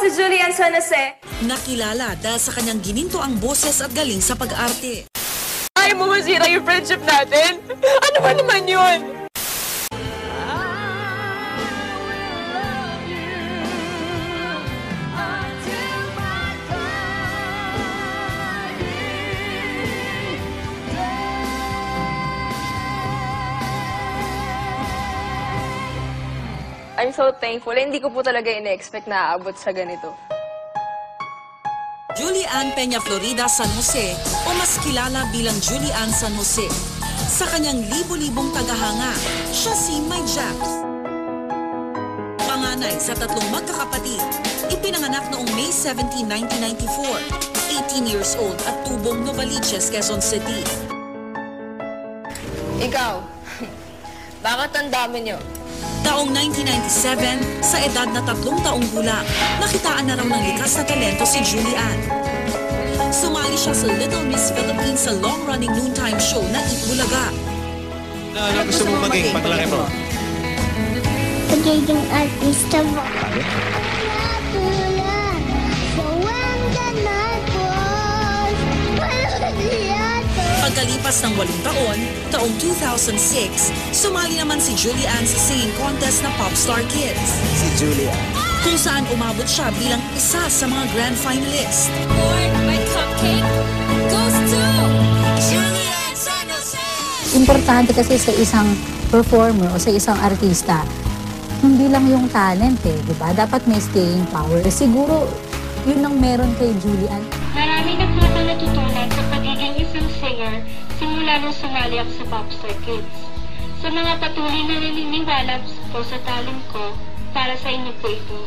si Julian San Jose. Nakilala dahil sa kanyang ginintoang boses at galing sa pag-arte. Ayaw mo masira yung friendship natin? Ano ba naman yun? I'm so thankful. Hindi ko po talaga ina-expect na aabot sa ganito. Julian Peña Florida San Jose o mas kilala bilang Julian San Jose. Sa kanyang libo-libong tagahanga, siya si May Japs. Panganay sa tatlong magkakapatid, ipinanganak noong May 17, 1994. 18 years old at tubong Novaliches, Quezon City. Ikaw, bakit ang dami niyo? Taong 1997, sa edad na 3 taong gulang, nakitaan na raw ng likas na talento si Julian. Sumali siya sa Little Miss Philippines sa long-running noontime show na Itbulaga. Ano gusto mo maging paglaki mo? Pagiging artista mo. Pagkalipas ng 8 taon, taong 2006, sumali naman si Julian sa singing contest na Popstar Kids. Si Julian. Kung saan umabot siya bilang isa sa mga grand finalist. My cupcake goes to Julian San Jose. Importante kasi sa isang performer o sa isang artista, hindi lang yung talent di ba? Dapat may staying power. Siguro, yun ang meron kay Julian. Marami na po akong natutunan sa pagiging isang singer simula nung sumali ako sa Popstar Kids. Sa mga patuloy na naniniwala po sa talent ko, para sa inyo po ito.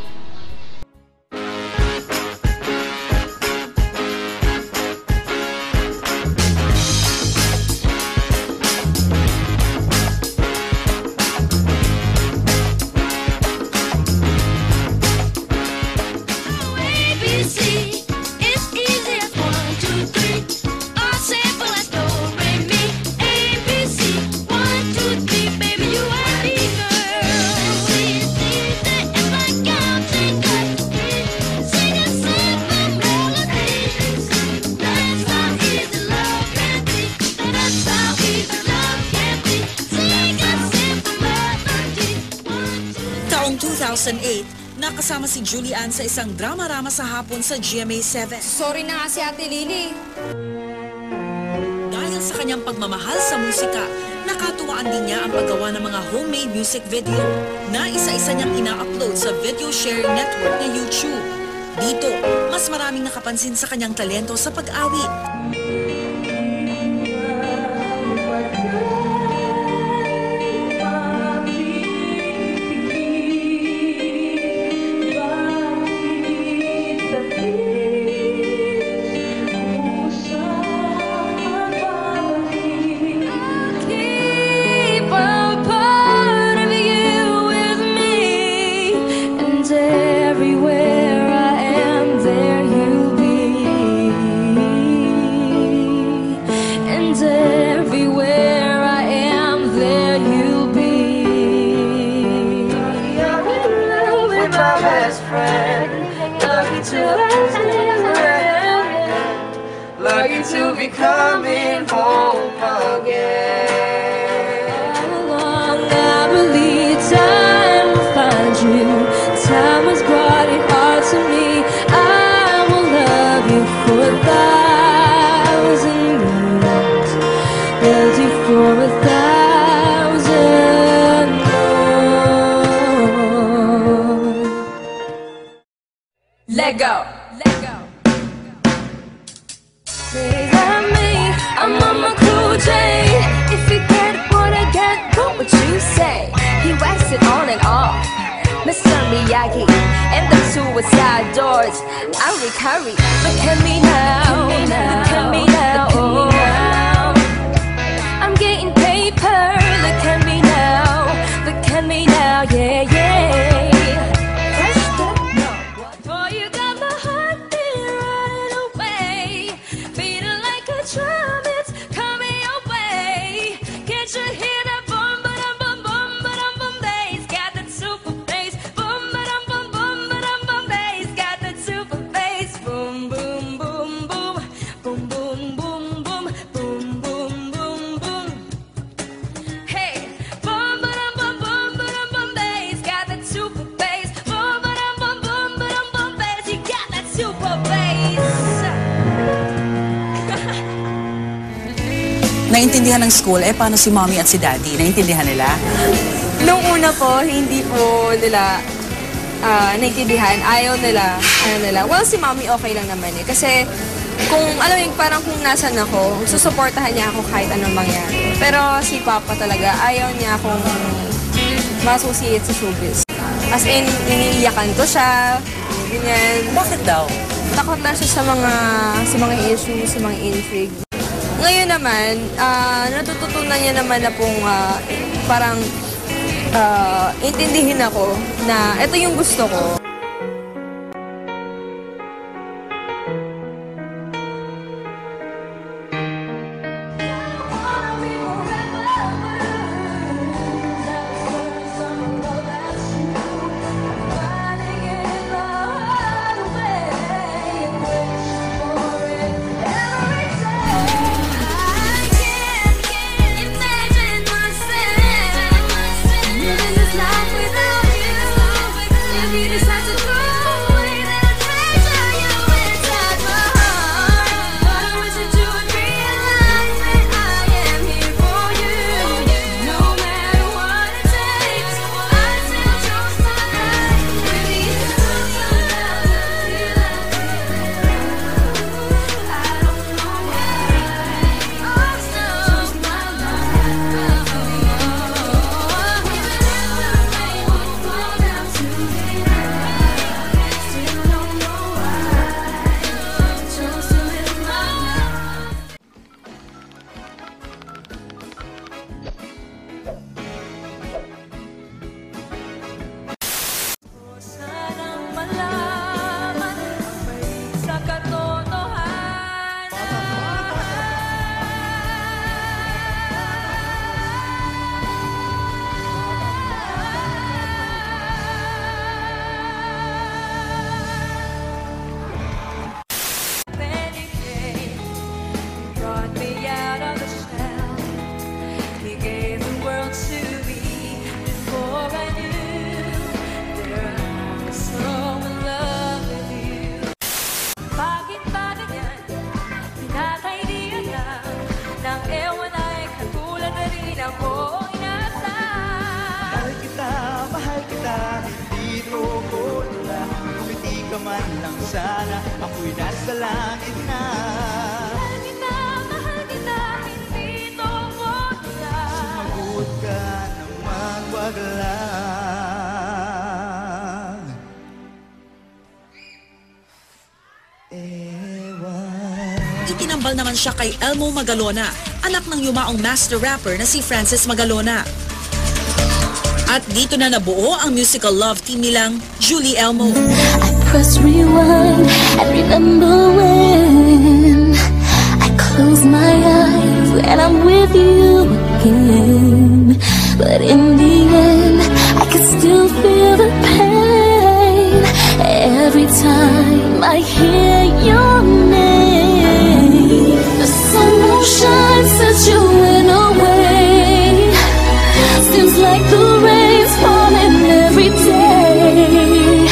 Taong 2008, nakasama si Julian sa isang drama-rama sa hapon sa GMA7. Sorry na nga si Ate Lily. Dahil sa kanyang pagmamahal sa musika, nakatuwaan din niya ang paggawa ng mga homemade music video na isa-isa niyang ina-upload sa video sharing network na YouTube. Dito, mas maraming nakapansin sa kanyang talento sa pag-awit. Lucky to be coming home again. Long I believe time will find you. Time has brought it all to me. I will love you for 1,000 years. Love you for 1,000 more. Let go. Let go. I'm on my cool J. If you get what I get, what would you say? He whacks it on and off, Mr. Miyagi, and the suicide doors. I'll recover. Look at me now, look at me now, look at me now. I'm getting paper. Look at me now, look at me now, yeah, yeah. Boy, you got my heart beating right away, beating like a drum. It's coming your way. Can't you hear that boom, ba-dum, boom, boom, ba-dum, boom, bass? Got that super bass. Boom, ba-dum, boom, boom, ba-dum, boom, bass. Got that naintindihan ng school, paano si mommy at si daddy? Naintindihan nila? Nung una po, hindi po nila naintindihan. Ayaw nila. Well, si mommy okay lang naman eh. Kasi kung, alam mo parang kung nasan ako, susuportahan niya ako kahit anong mangyari. Pero si Papa talaga, ayaw niya akong ma-associate sa showbiz. As in, iniiyakan ko siya, ganyan. Bakit daw? Takot na siya sa mga issues, sa mga intrigue. Ngayon naman, natututunan niya naman na pong parang intindihin ako na ito yung gusto ko. Man lang sana ako'y nasa langit na. Mahal kita, hindi tungkol lang. Sumagot ka naman, wag lang. Itinambal naman siya kay Elmo Magalona, anak ng yumaong master rapper na si Francis Magalona. At dito na nabuo ang musical love team nilang Julie Elmo. Press rewind and remember when I close my eyes when I'm with you again. But in the end, I can still feel the pain every time I hear your name. The sun won't shine since you went away. Seems like the rain's falling every day.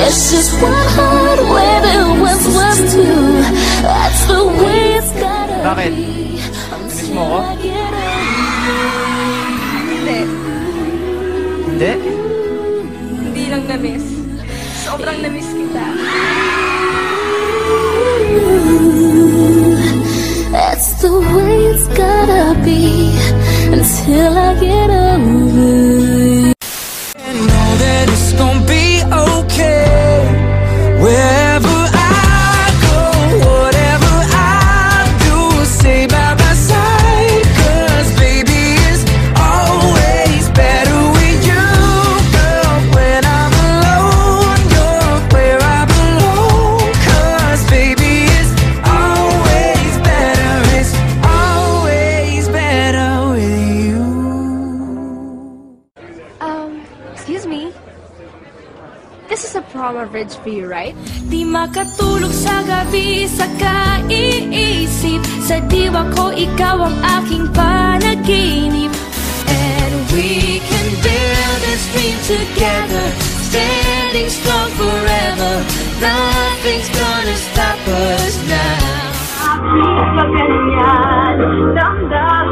It's just one heart where there once was two. That's the way it's gotta Bakit? be. Miss mo ko? Hindi. Hindi? Hindi lang na-miss. Sobrang na-miss kita. That's the way it's gotta be until I get over you. And know that it's gonna be okay wherever I go, whatever I do, stay by my side. 'Cause baby, it's always better with you, girl. When I'm alone, you're where I belong. 'Cause baby, it's always better with you. Excuse me. This is a promo bridge for you, right? Di makatulog sa gabi sa kaiisip. Sa diwa ko, ikaw ang aking panaginip. And we can build this dream together, standing strong forever. Nothing's gonna stop us now. Aking kaganyan, damdamin.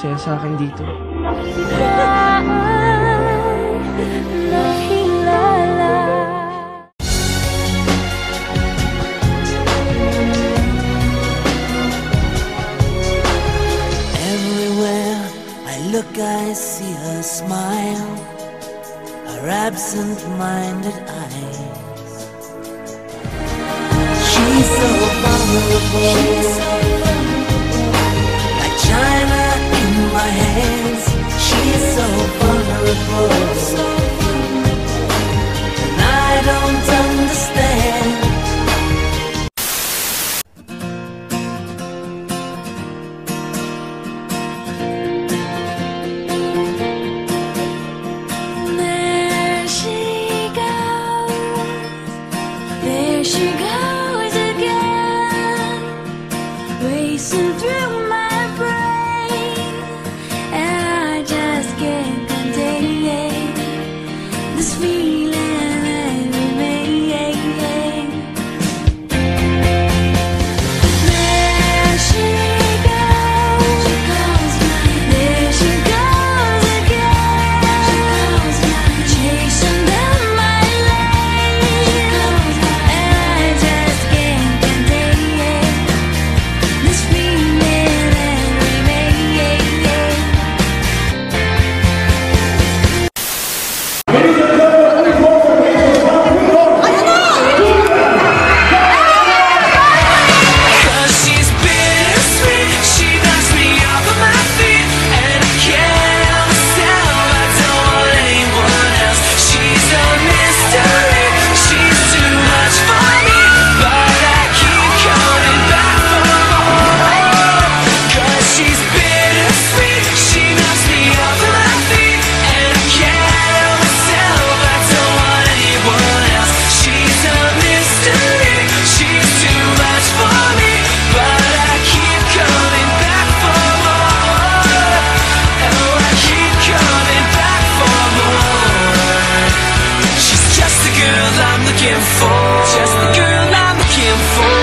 masaya sa akin dito. Everywhere I look, I see her smile, her absent-minded eyes. She's so vulnerable, like china in my hands. She's so vulnerable, and I don't understand. There she goes again, racing through my brain, and I just can't contain this feeling that remains. There she goes, there she goes again, chasing down my lane. Just the girl I'm looking for.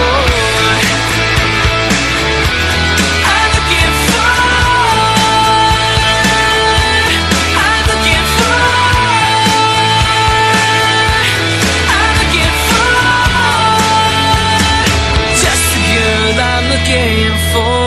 I'm looking for. I'm looking for. I'm looking for. Just the girl I'm looking for.